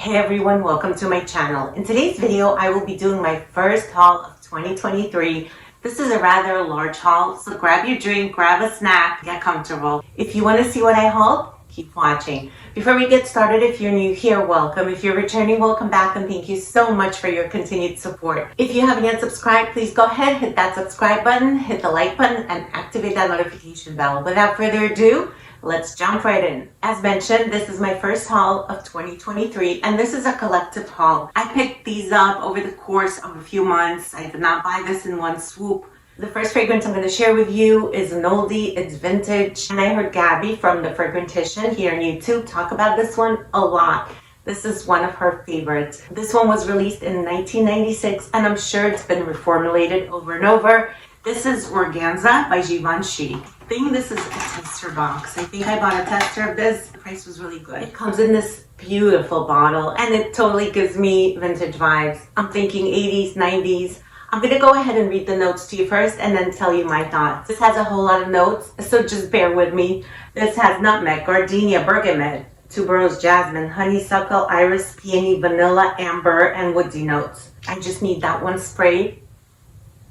Hey everyone, welcome to my channel. In today's video, I will be doing my first haul of 2023. This is a rather large haul, so grab your drink, grab a snack, get comfortable. If you want to see what I hauled, keep watching. Before we get started, if you're new here, welcome. If you're returning, welcome back, and thank you so much for your continued support. If you haven't yet subscribed, please go ahead, hit that subscribe button, hit the like button, and activate that notification bell. Without further ado, let's jump right in. As mentioned, this is my first haul of 2023, and this is a collective haul. I picked these up over the course of a few months. I did not buy this in one swoop. The first fragrance I'm going to share with you is an oldie. It's vintage, and I heard Gabby from the Fragrantician here on YouTube talk about this one a lot. This is one of her favorites. This one was released in 1996, and I'm sure it's been reformulated over and over. This is Organza by Givenchy. I think this is a tester box. I think I bought a tester of this. The price was really good. It comes in this beautiful bottle, and it totally gives me vintage vibes. I'm thinking 80s, 90s. I'm going to go ahead and read the notes to you first and then tell you my thoughts. This has a whole lot of notes, so just bear with me. This has nutmeg, gardenia, bergamot, tuberose, jasmine, honeysuckle, iris, peony, vanilla, amber, and woodsy notes. I just need that one spray.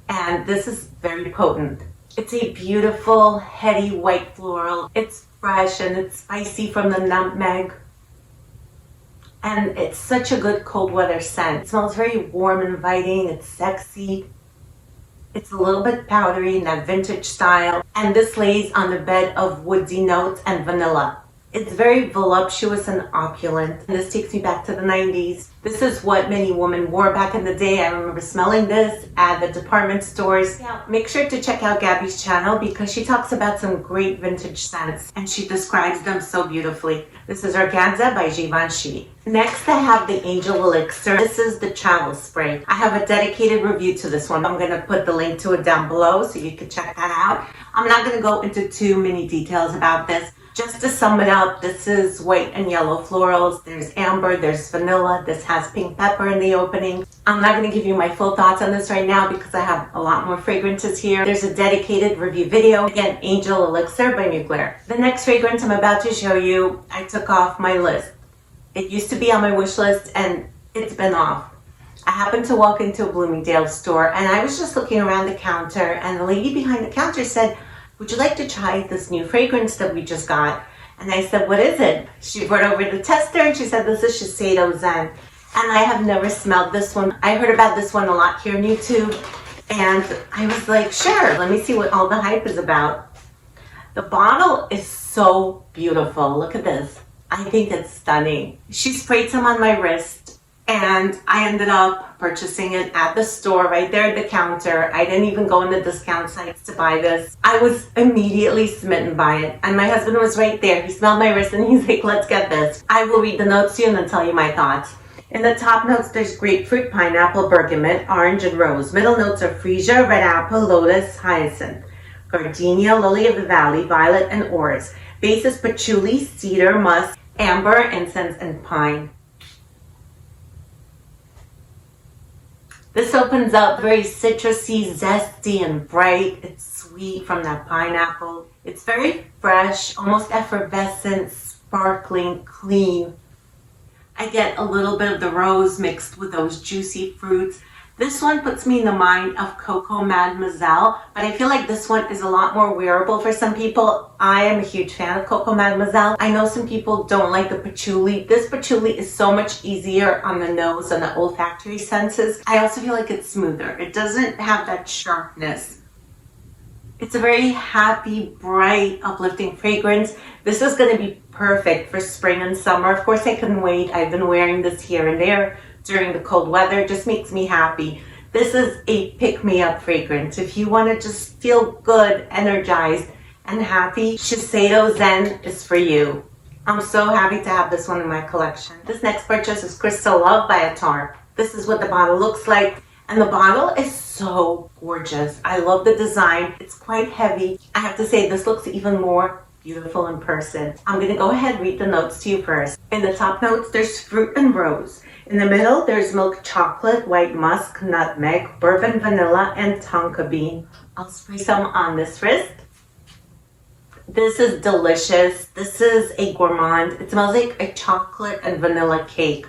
And this is very potent. It's a beautiful, heady white floral. It's fresh and it's spicy from the nutmeg. And it's such a good cold weather scent. It smells very warm and inviting. It's sexy. It's a little bit powdery in that vintage style. And this lays on the bed of woodsy notes and vanilla. It's very voluptuous and opulent. And this takes me back to the 90s. This is what many women wore back in the day. I remember smelling this at the department stores. Yeah. Make sure to check out Gabby's channel because she talks about some great vintage scents and she describes them so beautifully. This is Organza by Givenchy. Next, I have the Angel Elixir. This is the travel spray. I have a dedicated review to this one. I'm going to put the link to it down below so you can check that out. I'm not going to go into too many details about this. Just to sum it up, this is white and yellow florals. There's amber, there's vanilla. This has pink pepper in the opening. I'm not going to give you my full thoughts on this right now because I have a lot more fragrances here. There's a dedicated review video. Again, Angel Elixir by Mugler. The next fragrance I'm about to show you, I took off my list. It used to be on my wish list and it's been off. I happened to walk into a Bloomingdale's store and I was just looking around the counter and the lady behind the counter said, "Would you like to try this new fragrance that we just got?" And I said, "What is it?" She brought over the tester and she said, "This is Shiseido Zen." And I have never smelled this one. I heard about this one a lot here on YouTube. And I was like, sure, let me see what all the hype is about. The bottle is so beautiful. Look at this. I think it's stunning. She sprayed some on my wrist. And I ended up purchasing it at the store right there at the counter. I didn't even go on the discount sites to buy this. I was immediately smitten by it. And my husband was right there. He smelled my wrist and he's like, "Let's get this." I will read the notes to you and then tell you my thoughts. In the top notes, there's grapefruit, pineapple, bergamot, orange, and rose. Middle notes are freesia, red apple, lotus, hyacinth, gardenia, lily of the valley, violet, and orris. Base is patchouli, cedar, musk, amber, incense, and pine. This opens up very citrusy, zesty, and bright. It's sweet from that pineapple. It's very fresh, almost effervescent, sparkling, clean. I get a little bit of the rose mixed with those juicy fruits. This one puts me in the mind of Coco Mademoiselle, but I feel like this one is a lot more wearable for some people. I am a huge fan of Coco Mademoiselle. I know some people don't like the patchouli. This patchouli is so much easier on the nose and the olfactory senses. I also feel like it's smoother. It doesn't have that sharpness. It's a very happy, bright, uplifting fragrance. This is going to be perfect for spring and summer. Of course, I couldn't wait. I've been wearing this here and there during the cold weather. It just makes me happy. This is a pick-me-up fragrance. If you want to just feel good, energized, and happy, Shiseido Zen is for you. I'm so happy to have this one in my collection. This next purchase is Crystal Love by Atar. This is what the bottle looks like. And the bottle is so gorgeous. I love the design. It's quite heavy. I have to say, this looks even more beautiful in person. I'm going to go ahead and read the notes to you first. In the top notes, there's fruit and rose. In the middle, there's milk chocolate, white musk, nutmeg, bourbon vanilla, and tonka bean. I'll spray some on this wrist. This is delicious. This is a gourmand. It smells like a chocolate and vanilla cake.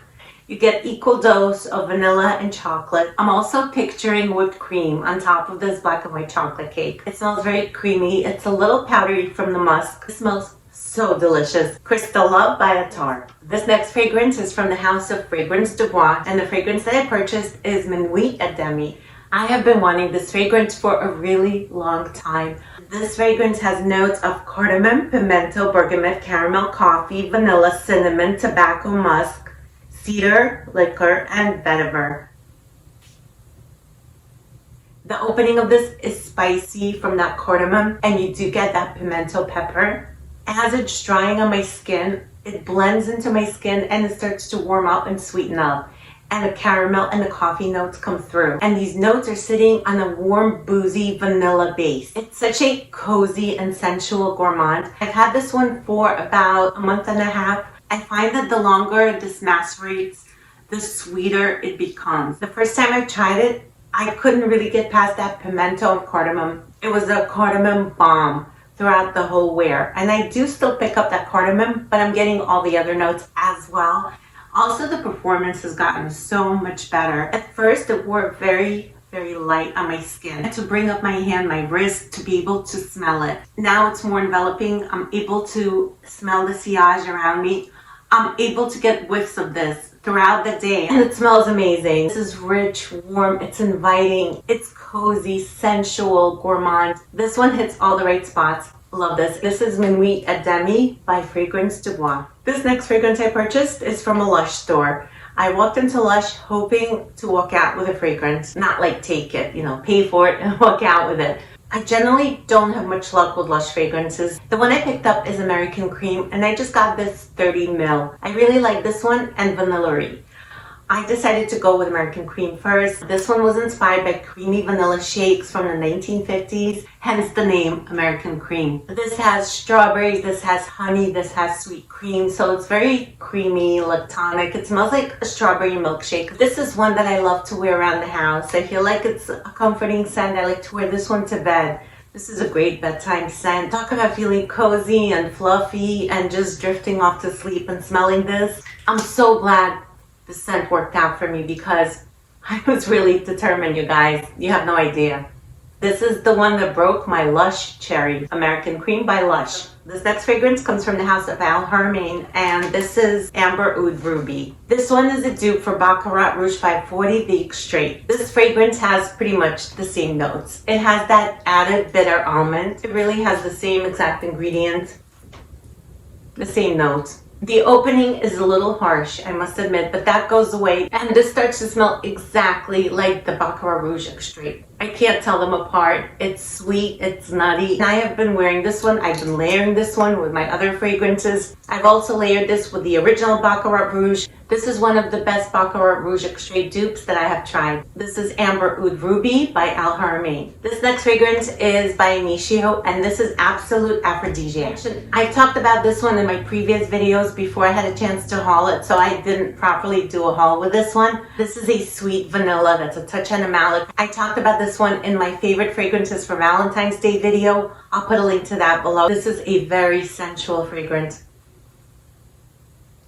You get equal dose of vanilla and chocolate. I'm also picturing whipped cream on top of this black and white chocolate cake. It smells very creamy. It's a little powdery from the musk. It smells so delicious. Crystal Love by Atar. This next fragrance is from the house of Fragrance du Bois, and the fragrance that I purchased is Minuit at Demi. I have been wanting this fragrance for a really long time. This fragrance has notes of cardamom, pimento, bergamot, caramel, coffee, vanilla, cinnamon, tobacco, musk, cedar, liquor, and vetiver. The opening of this is spicy from that cardamom, and you do get that pimento pepper. As it's drying on my skin, it blends into my skin and it starts to warm up and sweeten up. And the caramel and the coffee notes come through. And these notes are sitting on a warm, boozy vanilla base. It's such a cozy and sensual gourmand. I've had this one for about a month and a half. I find that the longer this macerates, the sweeter it becomes. The first time I tried it, I couldn't really get past that pimento and cardamom. It was a cardamom bomb throughout the whole wear. And I do still pick up that cardamom, but I'm getting all the other notes as well. Also, the performance has gotten so much better. At first, it wore very, very light on my skin. I had to bring up my hand, my wrist, to be able to smell it. Now it's more enveloping. I'm able to smell the sillage around me. I'm able to get whiffs of this throughout the day. And it smells amazing. This is rich, warm, it's inviting, it's cozy, sensual, gourmand. This one hits all the right spots. Love this. This is Minuit at Demi by Fragrance du Bois. This next fragrance I purchased is from a Lush store. I walked into Lush hoping to walk out with a fragrance, not like take it, pay for it and walk out with it. I generally don't have much luck with Lush fragrances. The one I picked up is American Cream, and I just got this 30 ml. I really like this one and Vanillery. I decided to go with American Cream first. This one was inspired by creamy vanilla shakes from the 1950s, hence the name American Cream. This has strawberries, this has honey, this has sweet cream, so it's very creamy, lactonic. It smells like a strawberry milkshake. This is one that I love to wear around the house. I feel like it's a comforting scent. I like to wear this one to bed. This is a great bedtime scent. Talk about feeling cozy and fluffy and just drifting off to sleep and smelling this. I'm so glad the scent worked out for me because I was really determined, you guys. You have no idea. This is the one that broke my Lush cherry. American Cream by Lush. This next fragrance comes from the house of Haramain, and this is Amber Oud Ruby. This one is a dupe for Baccarat Rouge 540, the Extrait. This fragrance has pretty much the same notes. It has that added bitter almond. It really has the same exact ingredients, the same notes. The opening is a little harsh, I must admit, but that goes away. And this starts to smell exactly like the Baccarat Rouge Extrait. I can't tell them apart. It's sweet, it's nutty. And I have been wearing this one. I've been layering this one with my other fragrances. I've also layered this with the original Baccarat Rouge. This is one of the best Baccarat Rouge Extrait dupes that I have tried. This is Amber Oud Ruby by Haramain. This next fragrance is by Initio, and this is Absolute Aphrodisiac. I talked about this one in my previous videos before I had a chance to haul it, so I didn't properly do a haul with this one. This is a sweet vanilla that's a touch animalic. I talked about this one in my favorite fragrances for Valentine's Day video. I'll put a link to that below. This is a very sensual fragrance.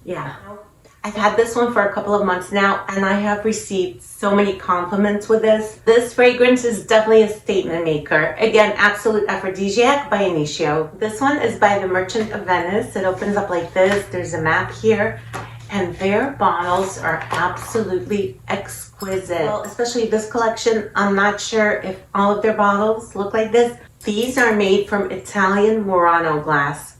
Yeah. I've had this one for a couple of months now, and I have received so many compliments with this. This fragrance is definitely a statement maker. Again, Absolute Aphrodisiac by Initio. This one is by the Merchant of Venice. It opens up like this. There's a map here, and their bottles are absolutely exquisite. Well, especially this collection, I'm not sure if all of their bottles look like this. These are made from Italian Murano glass.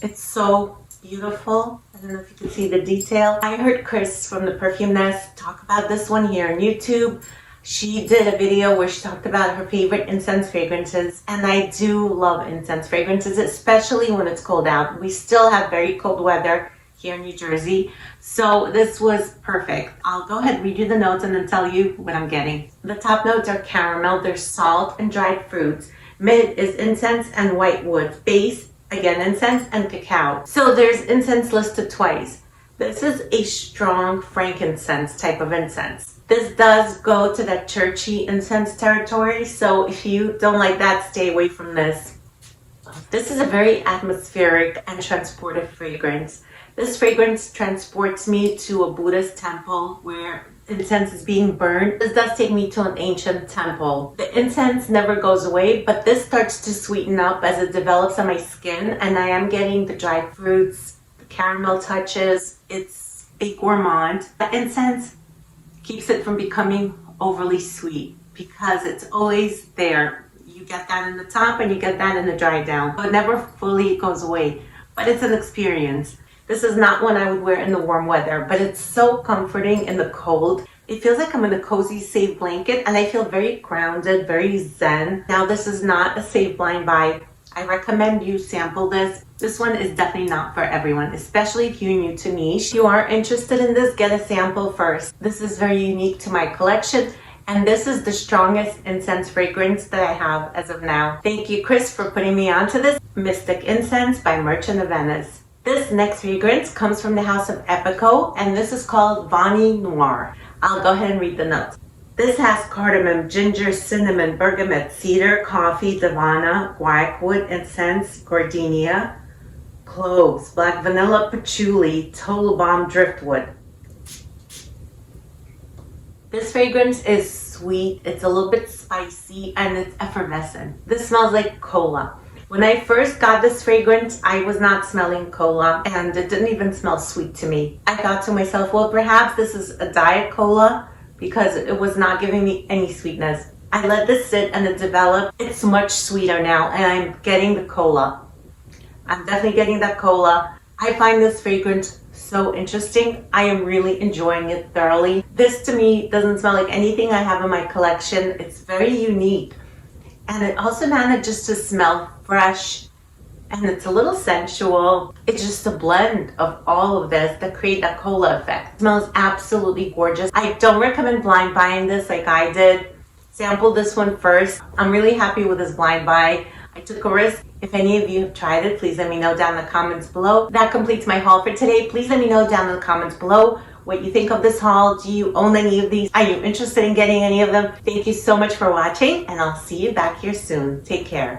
It's so beautiful. I don't know if you can see the detail. I heard Chris from the Perfume Nest talk about this one here on YouTube. She did a video where she talked about her favorite incense fragrances, and I do love incense fragrances, especially when it's cold out. We still have very cold weather here in New Jersey, so this was perfect. I'll go ahead and read you the notes and then tell you what I'm getting. The top notes are caramel, there's salt and dried fruits. Mid is incense and white wood. Base, again, incense and cacao. So there's incense listed twice. This is a strong frankincense type of incense. This does go to that churchy incense territory, so if you don't like that, stay away from this. This is a very atmospheric and transportive fragrance. This fragrance transports me to a Buddhist temple where incense is being burned. This does take me to an ancient temple. The incense never goes away, but this starts to sweeten up as it develops on my skin, and I am getting the dried fruits, the caramel touches. It's a gourmand. The incense keeps it from becoming overly sweet because it's always there. You get that in the top and you get that in the dry down. It never fully goes away, but it's an experience. This is not one I would wear in the warm weather, but it's so comforting in the cold. It feels like I'm in a cozy, safe blanket, and I feel very grounded, very zen. Now, this is not a safe blind buy. I recommend you sample this. This one is definitely not for everyone, especially if you're new to niche. If you are interested in this, get a sample first. This is very unique to my collection, and this is the strongest incense fragrance that I have as of now. Thank you, Chris, for putting me onto this. Mystic Incense by Merchant of Venice. This next fragrance comes from the house of Epico, and this is called Vani Noir. I'll go ahead and read the notes. This has cardamom, ginger, cinnamon, bergamot, cedar, coffee, davana, guaiac incense, gardenia, cloves, black vanilla, patchouli, total balm, driftwood. This fragrance is sweet, it's a little bit spicy, and it's effervescent. This smells like cola. When I first got this fragrance, I was not smelling cola, and it didn't even smell sweet to me. I thought to myself, well, perhaps this is a diet cola because it was not giving me any sweetness. I let this sit and it developed. It's much sweeter now, and I'm getting the cola. I'm definitely getting that cola. I find this fragrance so interesting. I am really enjoying it thoroughly. This to me doesn't smell like anything I have in my collection. It's very unique. And it also manages to smell fresh, and it's a little sensual. It's just a blend of all of this that create that cola effect. It smells absolutely gorgeous. I don't recommend blind buying this like I did. Sample this one first. I'm really happy with this blind buy. I took a risk. If any of you have tried it, please let me know down in the comments below. That completes my haul for today. Please let me know down in the comments below what you think of this haul. Do you own any of these? Are you interested in getting any of them? Thank you so much for watching, and I'll see you back here soon. Take care.